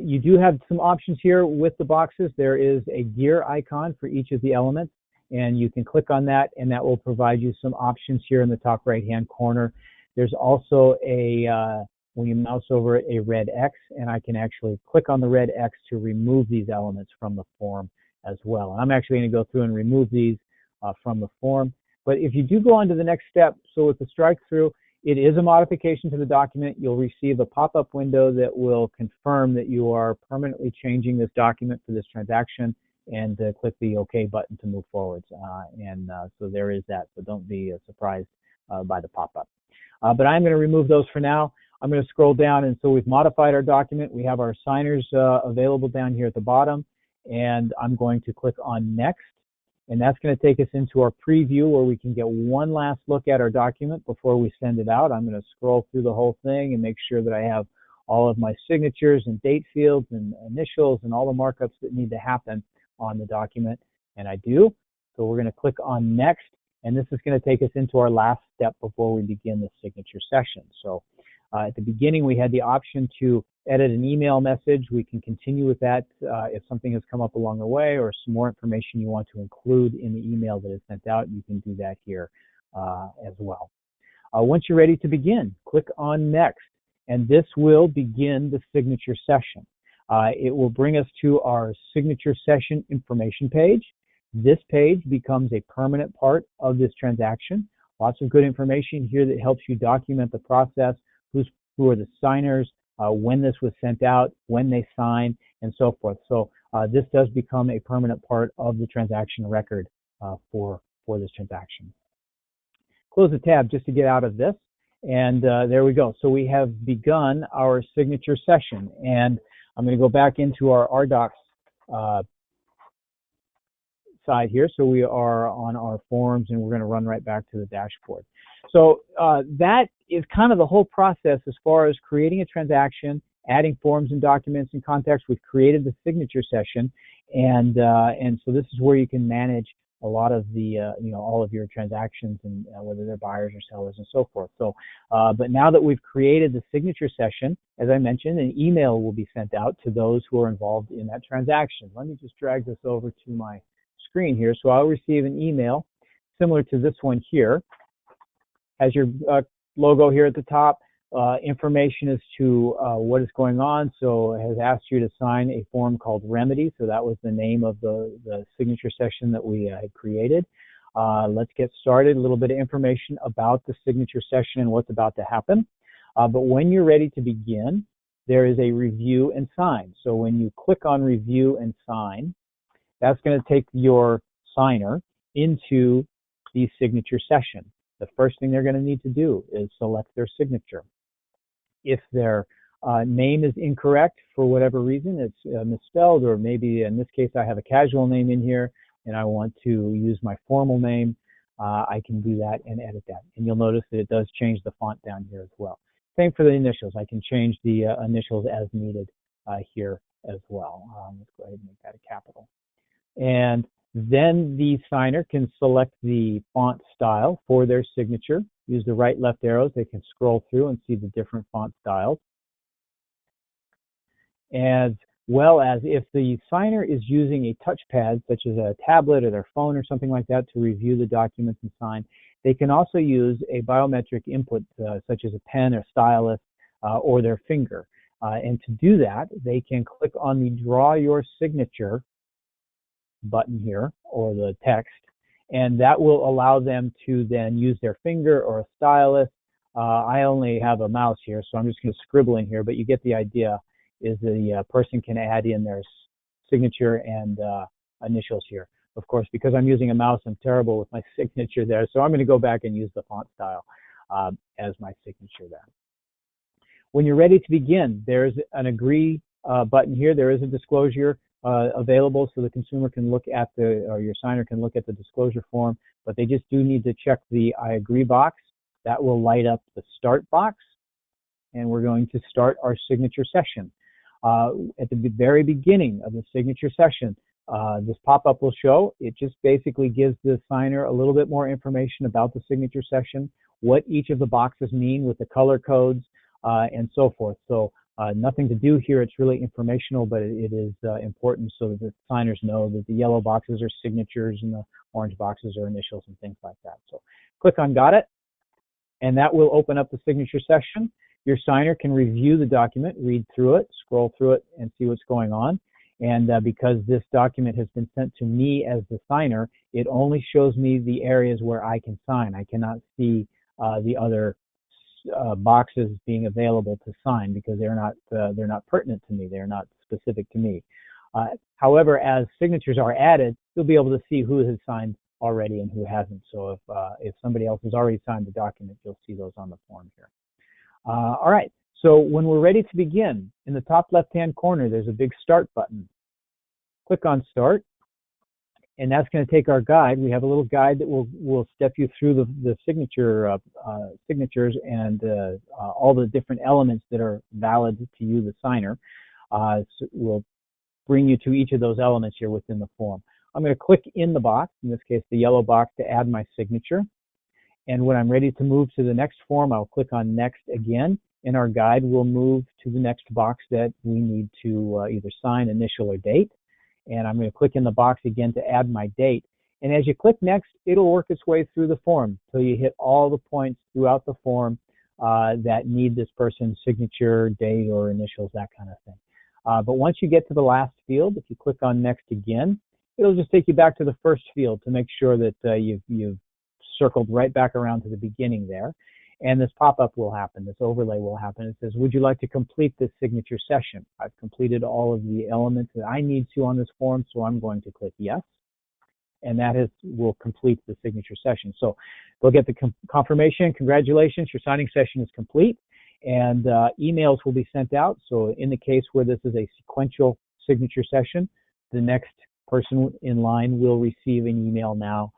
You do have some options here with the boxes. There is a gear icon for each of the elements, and you can click on that, and that will provide you some options here in the top right-hand corner. There's also when you mouse over it, a red X, and I can actually click on the red X to remove these elements from the form as well. And I'm actually going to go through and remove these from the form. But if you do go on to the next step, so with the strike through, it is a modification to the document. You'll receive a pop-up window that will confirm that you are permanently changing this document for this transaction, and click the OK button to move forwards. So there is that, so don't be surprised by the pop-up. But I'm going to remove those for now. I'm going to scroll down, and so we've modified our document. We have our signers available down here at the bottom, and I'm going to click on Next. And that's going to take us into our preview where we can get one last look at our document before we send it out. I'm going to scroll through the whole thing and make sure that I have all of my signatures and date fields and initials and all the markups that need to happen on the document, and I do. So we're going to click on Next, and this is going to take us into our last step before we begin the signature session. So at the beginning, we had the option to edit an email message. We can continue with that if something has come up along the way or some more information you want to include in the email that is sent out. You can do that here as well. Once you're ready to begin, click on Next, and this will begin the signature session. It will bring us to our signature session information page. This page becomes a permanent part of this transaction. Lots of good information here that helps you document the process, who are the signers, when this was sent out, when they sign, and so forth. So this does become a permanent part of the transaction record for this transaction. Close the tab just to get out of this, and there we go. So we have begun our signature session, and I'm going to go back into our rDocs side here. So we are on our forms, and we're going to run right back to the dashboard. So that is kind of the whole process as far as creating a transaction, adding forms and documents and contacts. We've created the signature session, and so this is where you can manage a lot of the all of your transactions, and whether they're buyers or sellers and so forth. So but now that we've created the signature session, as I mentioned, an email will be sent out to those who are involved in that transaction. Let me just drag this over to my screen here. So I'll receive an email similar to this one here. Has your logo here at the top, information as to what is going on. So it has asked you to sign a form called Remedy. So that was the name of the signature session that we had created. Let's get started. A little bit of information about the signature session and what's about to happen. But when you're ready to begin, there is a review and sign. So when you click on review and sign, that's going to take your signer into the signature session. The first thing they're going to need to do is select their signature. If their name is incorrect for whatever reason, it's misspelled, or maybe in this case I have a casual name in here and I want to use my formal name, I can do that and edit that. And you'll notice that it does change the font down here as well. Same for the initials. I can change the initials as needed here as well. Let's go ahead and make that a capital. And then the signer can select the font style for their signature. Use the right left arrows. They can scroll through and see the different font styles. As well as if the signer is using a touchpad, such as a tablet or their phone or something like that, to review the documents and sign, they can also use a biometric input, such as a pen or stylus, or their finger. And to do that, they can click on the Draw Your Signature button here, or the text, and that will allow them to then use their finger or a stylus. I only have a mouse here, so I'm just going to scribble in here, but you get the idea, is the person can add in their signature and initials here. Of course, because I'm using a mouse, I'm terrible with my signature there, so I'm going to go back and use the font style as my signature there. When you're ready to begin, there's an agree button here. There is a disclosure available, so the consumer can look at or your signer can look at the disclosure form, but they just do need to check the I agree box. That will light up the start box, and we're going to start our signature session. At the very beginning of the signature session, this pop-up will show. It just basically gives the signer a little bit more information about the signature session, what each of the boxes mean with the color codes, and so forth. So nothing to do here. It's really informational, but it is important so that the signers know that the yellow boxes are signatures and the orange boxes are initials and things like that. So click on Got It, and that will open up the signature session. Your signer can review the document, read through it, scroll through it, and see what's going on. And because this document has been sent to me as the signer, it only shows me the areas where I can sign. I cannot see the other boxes being available to sign because they're not pertinent to me. They're not specific to me. However, as signatures are added, you'll be able to see who has signed already and who hasn't. So if somebody else has already signed the document, you'll see those on the form here. All right. So when we're ready to begin, in the top left-hand corner, there's a big Start button. Click on Start, and that's going to take our guide. We have a little guide that will step you through the signatures and all the different elements that are valid to you, the signer. So we'll bring you to each of those elements here within the form. I'm going to click in the box, in this case the yellow box, to add my signature. And when I'm ready to move to the next form, I'll click on Next again. In our guide, we'll move to the next box that we need to either sign, initial, or date. And I'm going to click in the box again to add my date. And as you click Next, it'll work its way through the form until you hit all the points throughout the form that need this person's signature, date, or initials, that kind of thing. But once you get to the last field, if you click on Next again, it'll just take you back to the first field to make sure that you've circled right back around to the beginning there. And this pop-up will happen, this overlay will happen. It says, would you like to complete this signature session? I've completed all of the elements that I need to on this form, so I'm going to click yes. And that will complete the signature session. So they'll get the confirmation, congratulations, your signing session is complete. And emails will be sent out. So in the case where this is a sequential signature session, the next person in line will receive an email now.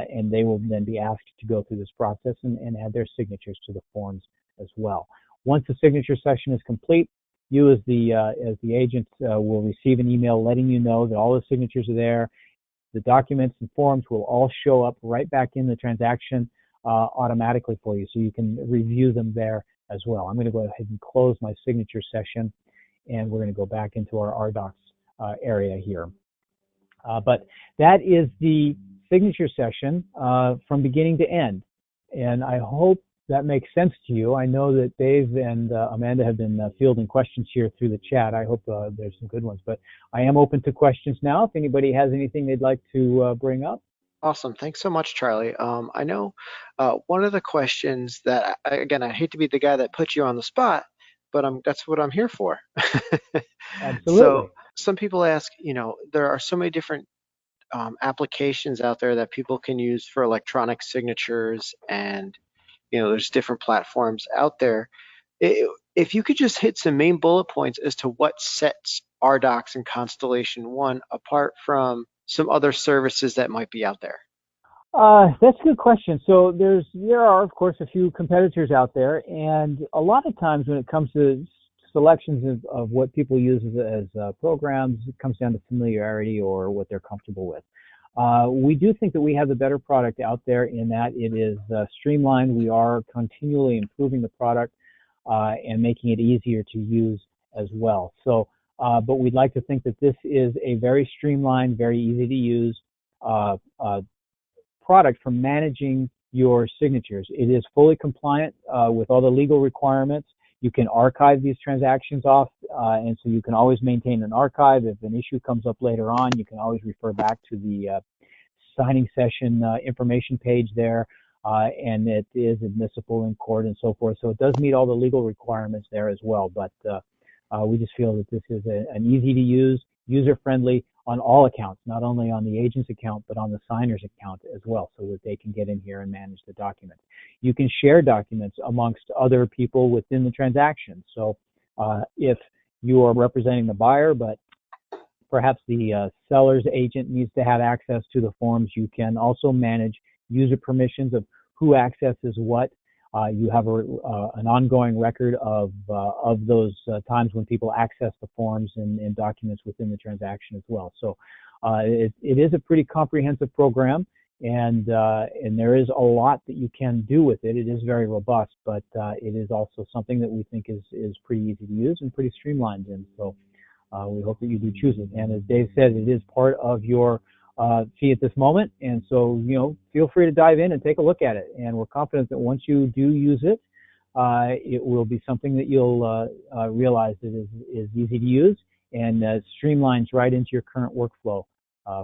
And they will then be asked to go through this process and add their signatures to the forms as well. Once the signature session is complete, you as the agent will receive an email letting you know that all the signatures are there. The documents and forms will all show up right back in the transaction automatically for you, so you can review them there as well. I'm going to go ahead and close my signature session, and we're going to go back into our rDocs area here. But that is the signature session from beginning to end. And I hope that makes sense to you. I know that Dave and Amanda have been fielding questions here through the chat. I hope there's some good ones. But I am open to questions now if anybody has anything they'd like to bring up. Awesome. Thanks so much, Charlie. I know one of the questions that, again, I hate to be the guy that puts you on the spot, but that's what I'm here for. Absolutely. So some people ask, there are so many different applications out there that people can use for electronic signatures, and there's different platforms out there. If you could just hit some main bullet points as to what sets rDocs and Constellation One apart from some other services that might be out there. That's a good question. So there are, of course, a few competitors out there, and a lot of times when it comes to selections of what people use as programs, it comes down to familiarity or what they're comfortable with. We do think that we have the better product out there in that it is streamlined. We are continually improving the product and making it easier to use as well. So, but we'd like to think that this is a very streamlined, very easy to use product for managing your signatures. It is fully compliant with all the legal requirements. You can archive these transactions off, and so you can always maintain an archive. If an issue comes up later on, you can always refer back to the signing session information page there, and it is admissible in court and so forth. So it does meet all the legal requirements there as well. But we just feel that this is an easy to use, user-friendly on all accounts, not only on the agent's account, but on the signer's account as well, so that they can get in here and manage the documents. You can share documents amongst other people within the transaction. So if you are representing the buyer, but perhaps the seller's agent needs to have access to the forms, you can also manage user permissions of who accesses what. You have an ongoing record of those times when people access the forms and documents within the transaction as well. So it is a pretty comprehensive program, and there is a lot that you can do with it. It is very robust, but it is also something that we think is pretty easy to use and pretty streamlined. And so we hope that you do choose it. And as Dave said, it is part of your fee at this moment, and so feel free to dive in and take a look at it. And we're confident that once you do use it, it will be something that you'll realize that is easy to use and streamlines right into your current workflow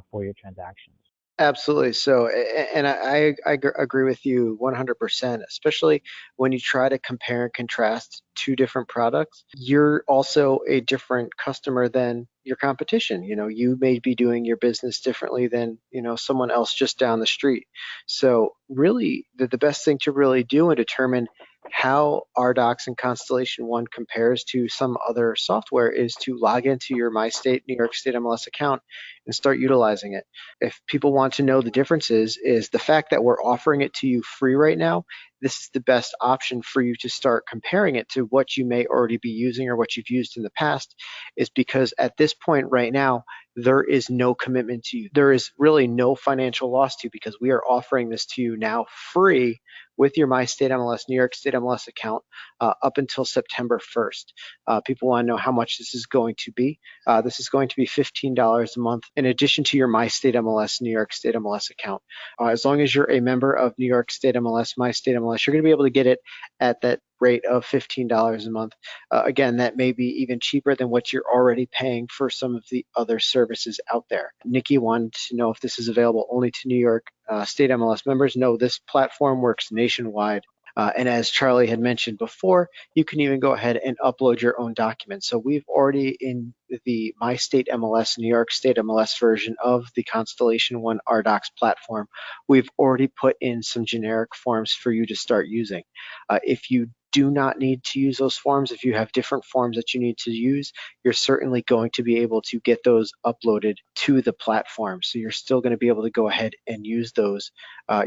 for your transactions. Absolutely. So, and I agree with you 100%, especially when you try to compare and contrast two different products. You're also a different customer than your competition. You may be doing your business differently than, someone else just down the street. So really, the best thing to really do and determine how rDocs and Constellation One compares to some other software is to log into your MyState New York State MLS account and start utilizing it. If people want to know the differences, is the fact that we're offering it to you free right now. This is the best option for you to start comparing it to what you may already be using or what you've used in the past, is because at this point right now, there is no commitment to you. There is really no financial loss to you, because we are offering this to you now free with your MyStateMLS New York State MLS account up until September 1st. People want to know how much this is going to be. This is going to be $15 a month in addition to your MyStateMLS New York State MLS account. As long as you're a member of New York State MLS, MyStateMLS, you're going to be able to get it at that rate of $15 a month. Again, that may be even cheaper than what you're already paying for some of the other services out there. Nikki wanted to know if this is available only to New York State MLS members. No, this platform works nationwide. And as Charlie had mentioned before, you can even go ahead and upload your own documents. So we've already, in the MyStateMLS New York State MLS version of the Constellation One rDocs platform, we've already put in some generic forms for you to start using. If you do not need to use those forms, if you have different forms that you need to use, you're certainly going to be able to get those uploaded to the platform. So you're still going to be able to go ahead and use those,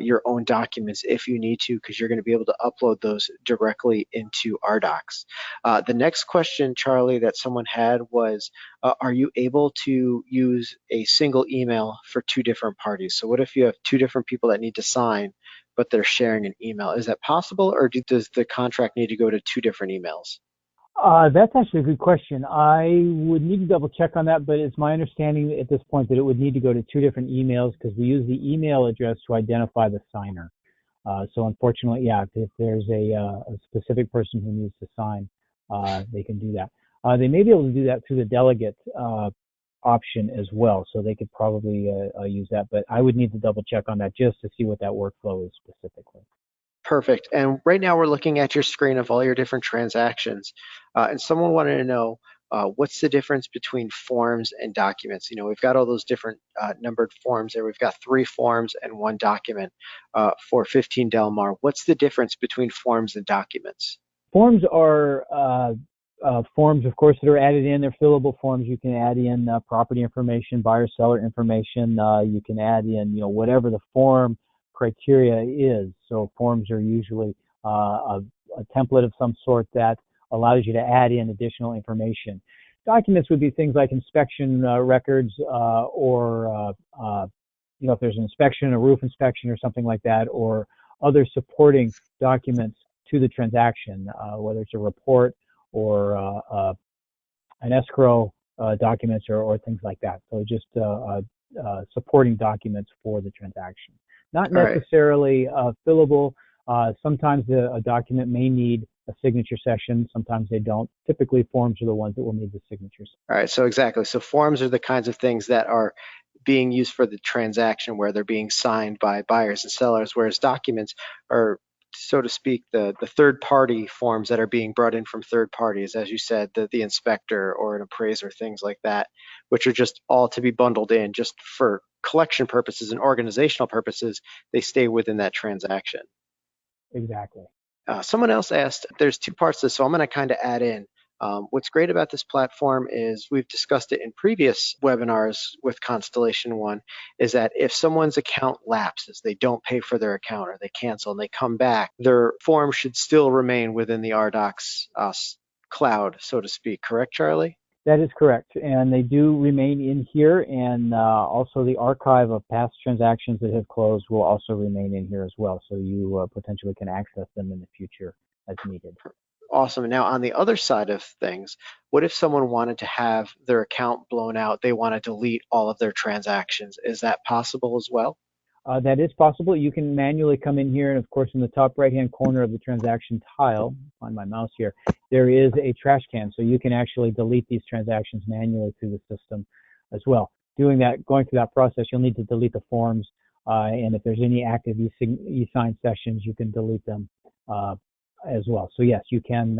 your own documents if you need to, because you're going to be able to upload those directly into rDocs. The next question, Charlie, that someone had was, are you able to use a single email for two different parties? So what if you have two different people that need to sign, but they're sharing an email? Is that possible, or does the contract need to go to two different emails? That's actually a good question. I would need to double check on that, but it's my understanding at this point that it would need to go to two different emails, because we use the email address to identify the signer. So unfortunately, yeah, if there's a specific person who needs to sign, they can do that. They may be able to do that through the delegate option as well, so they could probably use that, but I would need to double check on that just to see what that workflow is specifically. Perfect. And right now we're looking at your screen of all your different transactions. And someone wanted to know, what's the difference between forms and documents? We've got all those different numbered forms there. We've got 3 forms and 1 document for 15 Del Mar. What's the difference between forms and documents? Forms are forms, of course, that are added in. They're fillable forms. You can add in property information, buyer seller information. You can add in whatever the form criteria is. So forms are usually a template of some sort that allows you to add in additional information. Documents would be things like inspection records, or if there's an inspection, a roof inspection or something like that, or other supporting documents to the transaction, whether it's a report or an escrow documents or things like that. So just supporting documents for the transaction. Not necessarily fillable. Sometimes a document may need a signature session. Sometimes they don't. Typically, forms are the ones that will need the signatures. All right, so exactly. So forms are the kinds of things that are being used for the transaction where they're being signed by buyers and sellers, whereas documents are, so to speak, the third party forms that are being brought in from third parties, as you said, the inspector or an appraiser, things like that, which are just all to be bundled in just for collection purposes and organizational purposes. They stay within that transaction. Exactly. Someone else asked, there's two parts to this, so I'm going to kind of add in. What's great about this platform is we've discussed it in previous webinars with Constellation One, is that if someone's account lapses, they don't pay for their account or they cancel and they come back, their form should still remain within the rDocs cloud, so to speak. Correct, Charlie? That is correct, and they do remain in here, and also the archive of past transactions that have closed will also remain in here as well, so you potentially can access them in the future as needed. Awesome. Now, on the other side of things, what if someone wanted to have their account blown out? They want to delete all of their transactions. Is that possible as well? That is possible. You can manually come in here, and of course, in the top right-hand corner of the transaction tile, find my mouse here, there is a trash can, so you can actually delete these transactions manually through the system as well. Doing that, going through that process, you'll need to delete the forms, and if there's any active e-sign sessions, you can delete them as well. So yes, you can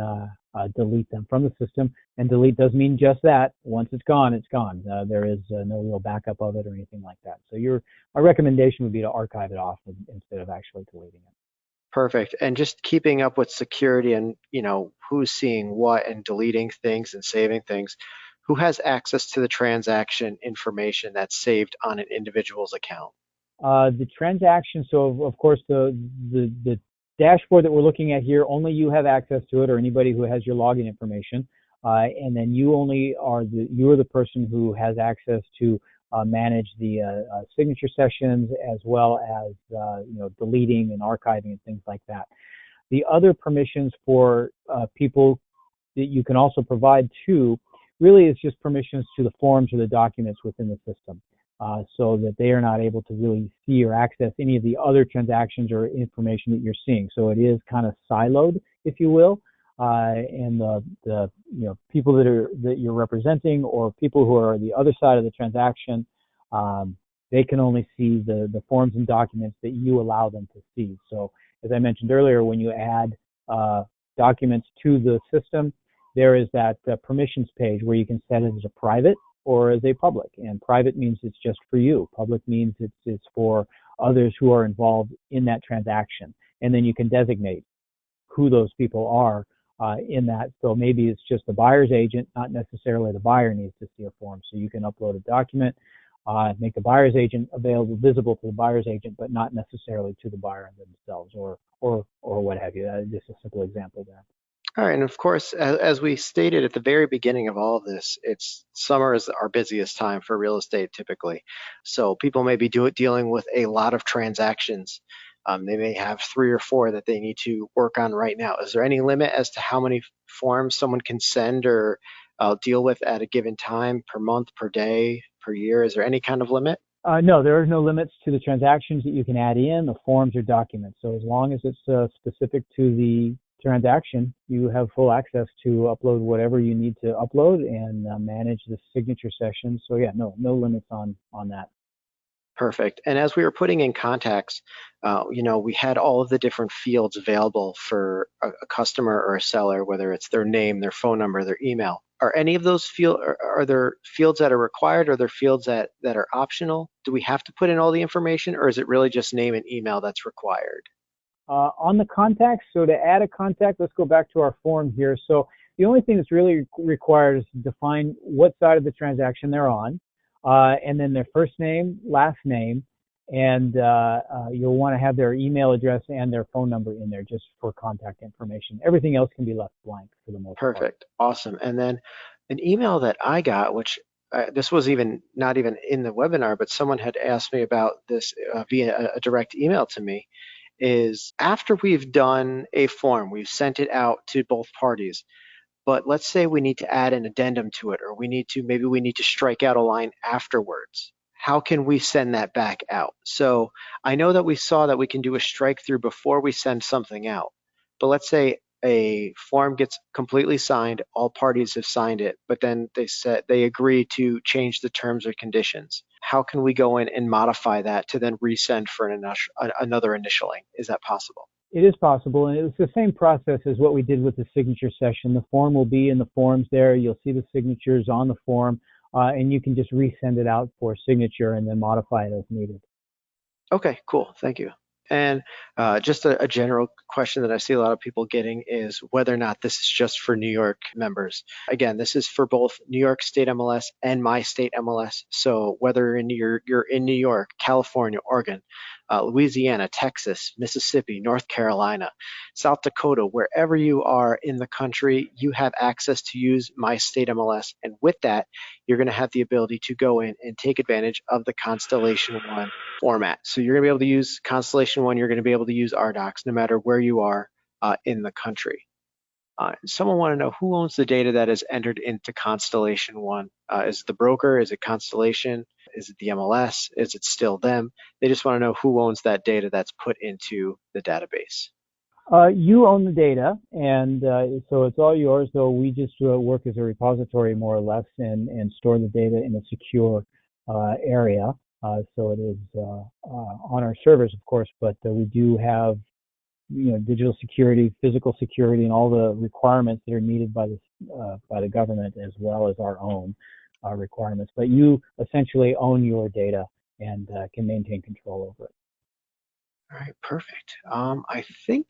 delete them from the system, and delete does mean just that. Once it's gone, it's gone. There is no real backup of it or anything like that. So my recommendation would be to archive it off instead of actually deleting it. Perfect. And just keeping up with security and, who's seeing what and deleting things and saving things. Who has access to the transaction information that's saved on an individual's account? The transaction, so of course the dashboard that we're looking at here, only you have access to it or anybody who has your login information. And then you are the person who has access to manage the signature sessions as well as deleting and archiving and things like that. The other permissions for people that you can also provide to really is just permissions to the forms or the documents within the system. So that they are not able to really see or access any of the other transactions or information that you're seeing. So it is kind of siloed, if you will, and the people that you're representing or people who are the other side of the transaction, they can only see the forms and documents that you allow them to see. So as I mentioned earlier, when you add documents to the system, there is that permissions page where you can set it as a private or as a public. And private means it's just for you. Public means it's for others who are involved in that transaction. And then you can designate who those people are in that. So maybe it's just the buyer's agent, not necessarily the buyer needs to see a form. So you can upload a document, make the buyer's agent visible to the buyer's agent, but not necessarily to the buyer themselves or what have you. Just a simple example there. All right, and of course, as we stated at the very beginning of all of this, summer is our busiest time for real estate typically. So people may be dealing with a lot of transactions. They may have 3 or 4 that they need to work on right now. Is there any limit as to how many forms someone can send or deal with at a given time, per month, per day, per year? Is there any kind of limit? No, there are no limits to the transactions that you can add in, the forms or documents. So as long as it's specific to the transaction, you have full access to upload whatever you need to upload and manage the signature session. So yeah, no limits on that. Perfect. And as we were putting in contacts, we had all of the different fields available for a customer or a seller, whether it's their name, their phone number, their email. Are any of those are there fields that are required? Are there fields that are optional? Do we have to put in all the information, or is it really just name and email that's required? On the contacts, so to add a contact, let's go back to our form here. So the only thing that's really required is to define what side of the transaction they're on, and then their first name, last name, and you'll want to have their email address and their phone number in there just for contact information. Everything else can be left blank for the most part. Perfect. Awesome. And then an email that I got, which this was not even in the webinar, but someone had asked me about this via a direct email to me, is after we've done a form, we've sent it out to both parties, but let's say we need to add an addendum to it, or maybe we need to strike out a line afterwards. How can we send that back out? So I know that we saw that we can do a strike through before we send something out, but let's say a form gets completely signed, all parties have signed it, but then they agree to change the terms or conditions. How can we go in and modify that to then resend for another initialing? Is that possible? It is possible, and it's the same process as what we did with the signature session. The form will be in the forms there. You'll see the signatures on the form, and you can just resend it out for signature and then modify it as needed. Okay, cool. Thank you. And just a general question that I see a lot of people getting is whether or not this is just for New York members. Again, this is for both New York State MLS and My State MLS. So whether you're in New York, California, Oregon, Louisiana, Texas, Mississippi, North Carolina, South Dakota, wherever you are in the country, you have access to use My State MLS. And with that, you're going to have the ability to go in and take advantage of the Constellation One format. So you're going to be able to use Constellation One, you're going to be able to use rDocs no matter where you are in the country. Someone want to know who owns the data that is entered into Constellation One? Is it the broker? Is it Constellation? Is it the MLS? Is it still them? They just want to know who owns that data that's put into the database. You own the data, and so it's all yours, though we just work as a repository more or less and store the data in a secure area. So it is on our servers, of course, but we do have digital security, physical security, and all the requirements that are needed by the government as well as our own requirements. But you essentially own your data and can maintain control over it. All right, perfect. I think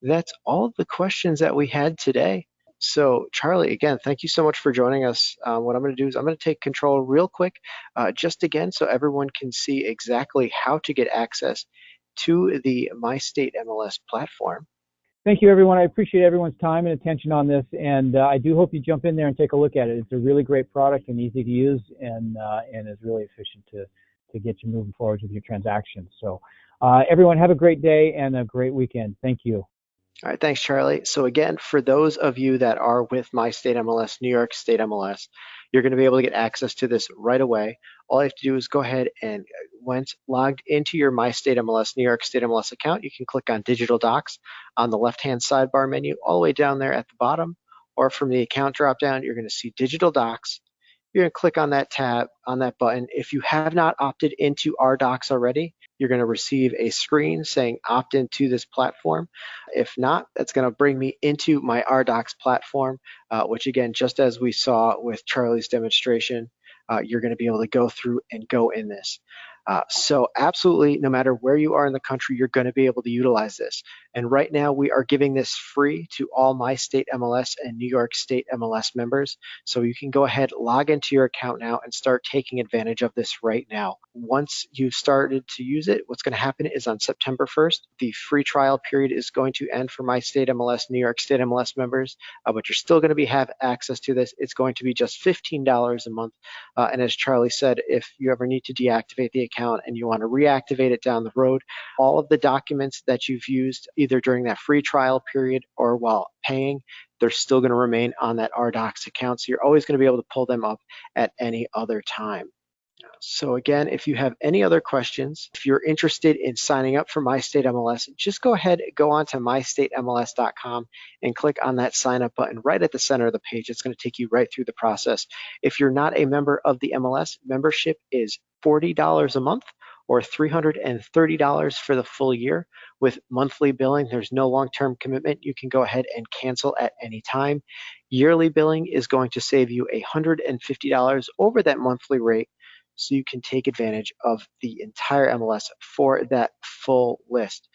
that's all the questions that we had today. So Charlie, again, thank you so much for joining us. What I'm going to do is I'm going to take control real quick, just again, so everyone can see exactly how to get access to the MyStateMLS platform. Thank you, everyone. I appreciate everyone's time and attention on this, and I do hope you jump in there and take a look at it. It's a really great product and easy to use, and is really efficient to get you moving forward with your transactions. So everyone, have a great day and a great weekend. Thank you. All right, thanks, Charlie. So again, for those of you that are with MyStateMLS, New York State MLS, you're going to be able to get access to this right away. All you have to do is go ahead and once logged into your MyStateMLS, New York State MLS account, you can click on Digital Docs on the left-hand sidebar menu, all the way down there at the bottom, or from the account dropdown, you're going to see Digital Docs. You're going to click on that tab, on that button. If you have not opted into rDocs already, you're going to receive a screen saying opt into this platform. If not, that's going to bring me into my rDocs platform, which again, just as we saw with Charlie's demonstration, you're going to be able to go through and go in this. So absolutely, no matter where you are in the country, you're going to be able to utilize this. And right now, we are giving this free to all My State MLS and New York State MLS members. So you can go ahead, log into your account now, and start taking advantage of this right now. Once you've started to use it, what's going to happen is on September 1st, the free trial period is going to end for My State MLS, New York State MLS members, but you're still going to have access to this. It's going to be just $15 a month. And as Charlie said, if you ever need to deactivate the account and you want to reactivate it down the road, all of the documents that you've used either during that free trial period or while paying, they're still going to remain on that rDocs account. So you're always going to be able to pull them up at any other time. So again, if you have any other questions, if you're interested in signing up for MyStateMLS, just go ahead, go on to MyStateMLS.com and click on that sign up button right at the center of the page. It's going to take you right through the process. If you're not a member of the MLS, membership is $40 a month or $330 for the full year. With monthly billing, there's no long-term commitment. You can go ahead and cancel at any time. Yearly billing is going to save you $150 over that monthly rate, so you can take advantage of the entire MLS for that full list.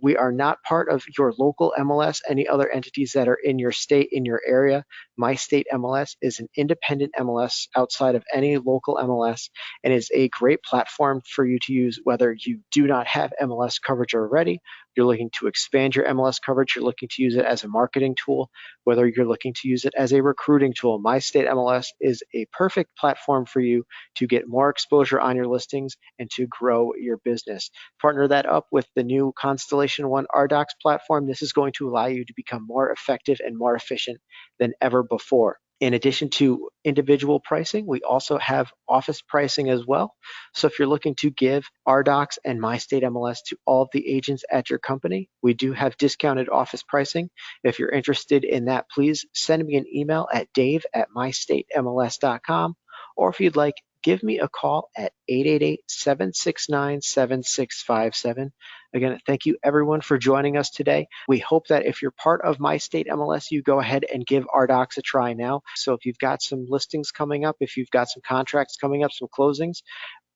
We are not part of your local MLS, any other entities that are in your state, in your area. My State MLS is an independent MLS outside of any local MLS and is a great platform for you to use whether you do not have MLS coverage already, you're looking to expand your MLS coverage, you're looking to use it as a marketing tool, whether you're looking to use it as a recruiting tool. My State MLS is a perfect platform for you to get more exposure on your listings and to grow your business. Partner that up with the new Constellation One rDocs platform. This is going to allow you to become more effective and more efficient than ever before. In addition to individual pricing, we also have office pricing as well. So if you're looking to give rDocs and MyStateMLS to all of the agents at your company, we do have discounted office pricing. If you're interested in that, please send me an email at dave@mystatemls.com, or if you'd like, give me a call at 888-769-7657. Again, thank you everyone for joining us today. We hope that if you're part of MyStateMLS, you go ahead and give rDocs a try now. So if you've got some listings coming up, if you've got some contracts coming up, some closings,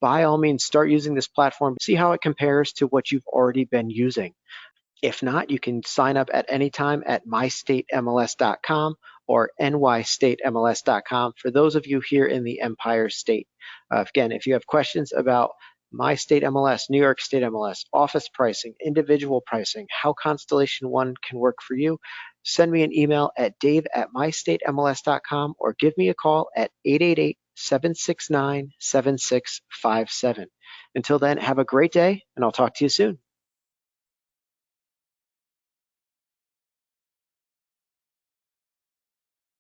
by all means, start using this platform. See how it compares to what you've already been using. If not, you can sign up at any time at mystatemls.com or nystatemls.com for those of you here in the Empire State. Again, if you have questions about My State MLS, New York State MLS, office pricing, individual pricing, how Constellation One can work for you, send me an email at dave@mystatemls.com or give me a call at 888-769-7657. Until then, have a great day, and I'll talk to you soon.